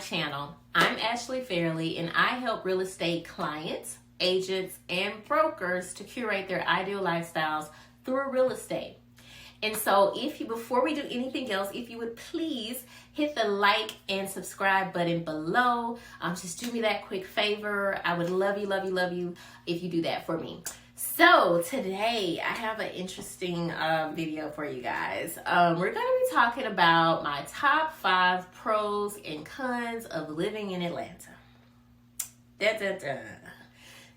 channel. I'm Ashley Fairley, and I help real estate clients, agents, and brokers to curate their ideal lifestyles through real estate. And so before we do anything else, if you would please hit the like and subscribe button below. Just do me that quick favor. I would love you if you do that for me. So today I have an interesting video for you guys. We're going to be talking about my top 5 pros and cons of living in Atlanta.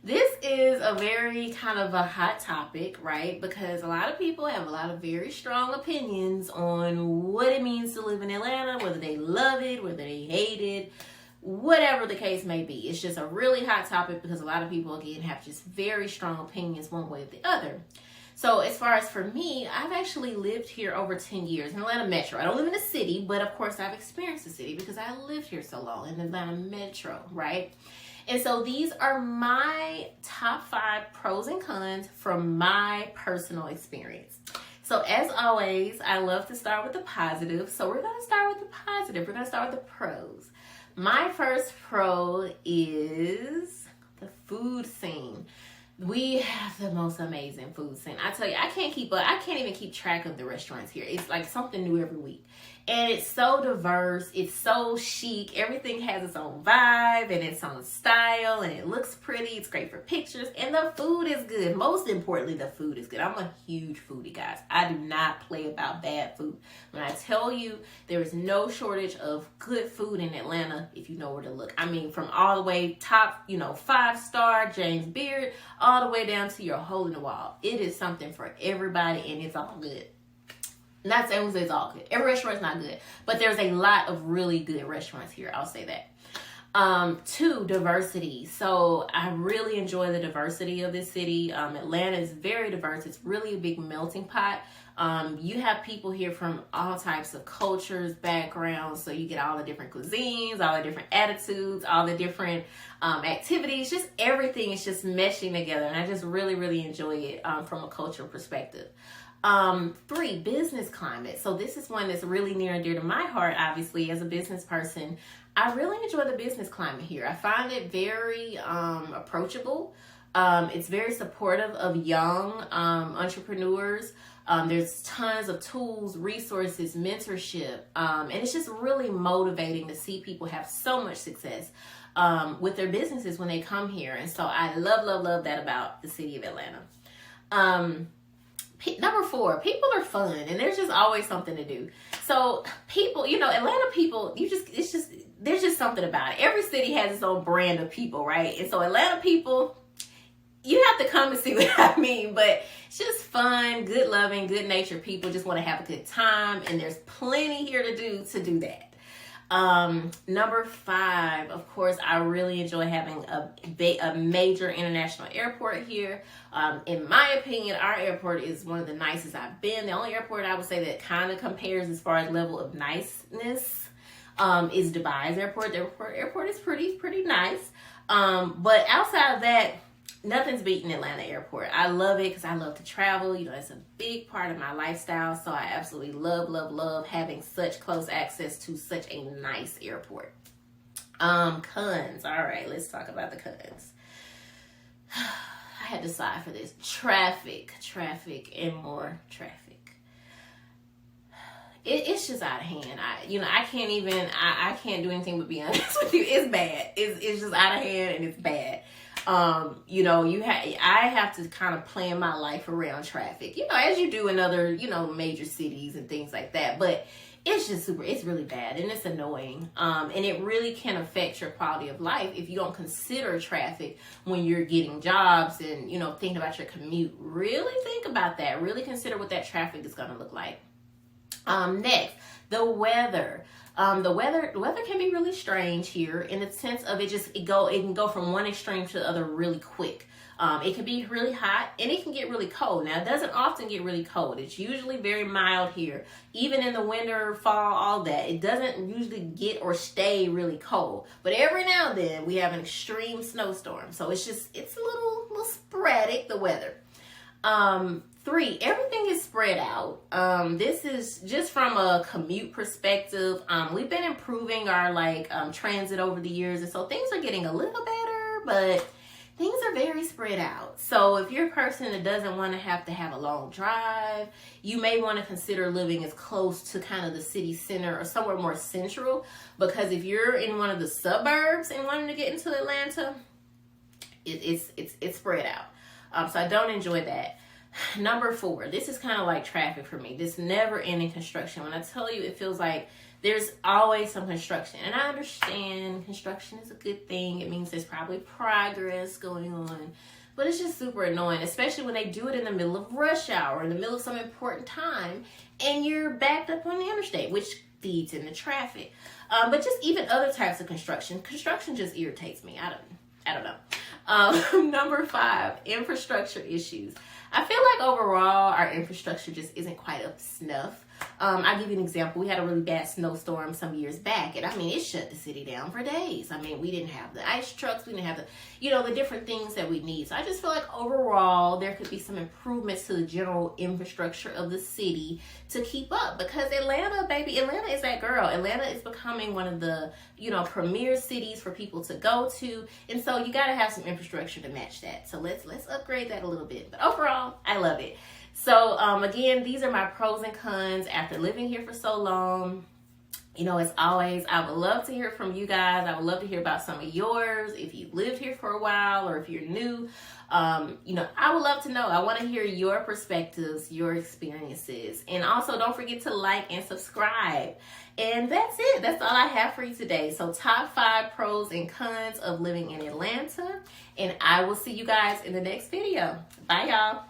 This is a very kind of a hot topic, right? Because a lot of people have a lot of very strong opinions on what it means to live in Atlanta, whether they love it, whether they hate it, whatever the case may be. It's just a really hot topic because a lot of people, again, have just very strong opinions one way or the other. So as far as for me, I've actually lived here over 10 years in Atlanta Metro. I don't live in the city, but of course I've experienced the city because I lived here so long in Atlanta Metro, right? And so these are my top 5 pros and cons from my personal experience. So as always, I love to start with the positive. So we're going to start with the positive. We're going to start with the pros. My first pro is the food scene. We have the most amazing food scene. I tell you, I can't even keep track of the restaurants here. It's like something new every week. And it's so diverse. It's so chic. Everything has its own vibe and its own style, and it looks pretty. It's great for pictures, and the food is good. Most importantly, the food is good. I'm a huge foodie, guys. I do not play about bad food. When I tell you there is no shortage of good food in Atlanta, if you know where to look. I mean, from all the way top, 5-star James Beard, all the way down to your hole in the wall. It is something for everybody, and it's all good. Not saying it's all good. Every restaurant's not good, but there's a lot of really good restaurants here. I'll say that. 2, diversity. So I really enjoy the diversity of this city. Atlanta is very diverse. It's really a big melting pot. You have people here from all types of cultures, backgrounds. So you get all the different cuisines, all the different attitudes, all the different activities. Just everything is just meshing together. And I just really enjoy it from a cultural perspective. 3, business climate. So this is one that's really near and dear to my heart, obviously, as a business person. I really enjoy the business climate here. I find it very approachable. It's very supportive of young entrepreneurs. There's tons of tools, resources, mentorship, and it's just really motivating to see people have so much success with their businesses when they come here. And so I love that about the city of Atlanta. Number 4, people are fun, and there's just always something to do. So people, Atlanta people, there's just something about it. Every city has its own brand of people, right? And so Atlanta people, you have to come and see what I mean, but it's just fun, good loving, good natured people just want to have a good time, and there's plenty here to do that. Number 5, of course, I really enjoy having a major international airport here. In my opinion, our airport is one of the nicest I've been. The only airport I would say that kind of compares as far as level of niceness is Dubai's airport. The airport is pretty nice. But outside of that, nothing's beating Atlanta airport. I love it because I love to travel. It's a big part of my lifestyle. So I absolutely love having such close access to such a nice airport. Cons. All right, let's talk about the cons. I had to sigh for this. Traffic, and more traffic. It's just out of hand. I can't do anything but be honest with you. It's bad. It's just out of hand, and it's bad. I have to kind of plan my life around traffic, as you do in other, major cities and things like that. But it's just it's really bad, and it's annoying. And it really can affect your quality of life if you don't consider traffic when you're getting jobs and, thinking about your commute. Really think about that. Really consider what that traffic is going to look like. Next, the weather. The weather can be really strange here in the sense of it can go from one extreme to the other really quick. It can be really hot, and it can get really cold. Now, it doesn't often get really cold. It's usually very mild here. Even in the winter, fall, all that, it doesn't usually get or stay really cold. But every now and then, we have an extreme snowstorm. So it's a little sporadic, the weather. Three, everything is spread out. This is just from a commute perspective. We've been improving our transit over the years, and so things are getting a little better, but things are very spread out. So if you're a person that doesn't want to have a long drive, you may want to consider living as close to kind of the city center or somewhere more central, because if you're in one of the suburbs and wanting to get into Atlanta, it's spread out. So I don't enjoy that. Number 4, this is kind of like traffic for me. This never ending construction. When I tell you, it feels like there's always some construction. And I understand construction is a good thing. It means there's probably progress going on. But it's just super annoying, especially when they do it in the middle of rush hour, in the middle of some important time, and you're backed up on the interstate, which feeds into traffic. But just even other types of construction. Construction just irritates me. I don't know. Number 5, infrastructure issues. I feel like overall our infrastructure just isn't quite up to snuff. I'll give you an example. We had a really bad snowstorm some years back, and it shut the city down for days. We didn't have the ice trucks, we didn't have the different things that we need. So I just feel like overall there could be some improvements to the general infrastructure of the city to keep up, because Atlanta is that girl. Atlanta is becoming one of the premier cities for people to go to, and so you got to have some infrastructure to match that. So let's upgrade that a little bit. But overall, I love it. So again, these are my pros and cons after living here for so long. As always, I would love to hear from you guys. I would love to hear about some of yours. If you lived here for a while or if you're new, I would love to know. I want to hear your perspectives, your experiences. And also don't forget to like and subscribe. And that's it. That's all I have for you today. So top 5 pros and cons of living in Atlanta. And I will see you guys in the next video. Bye, y'all.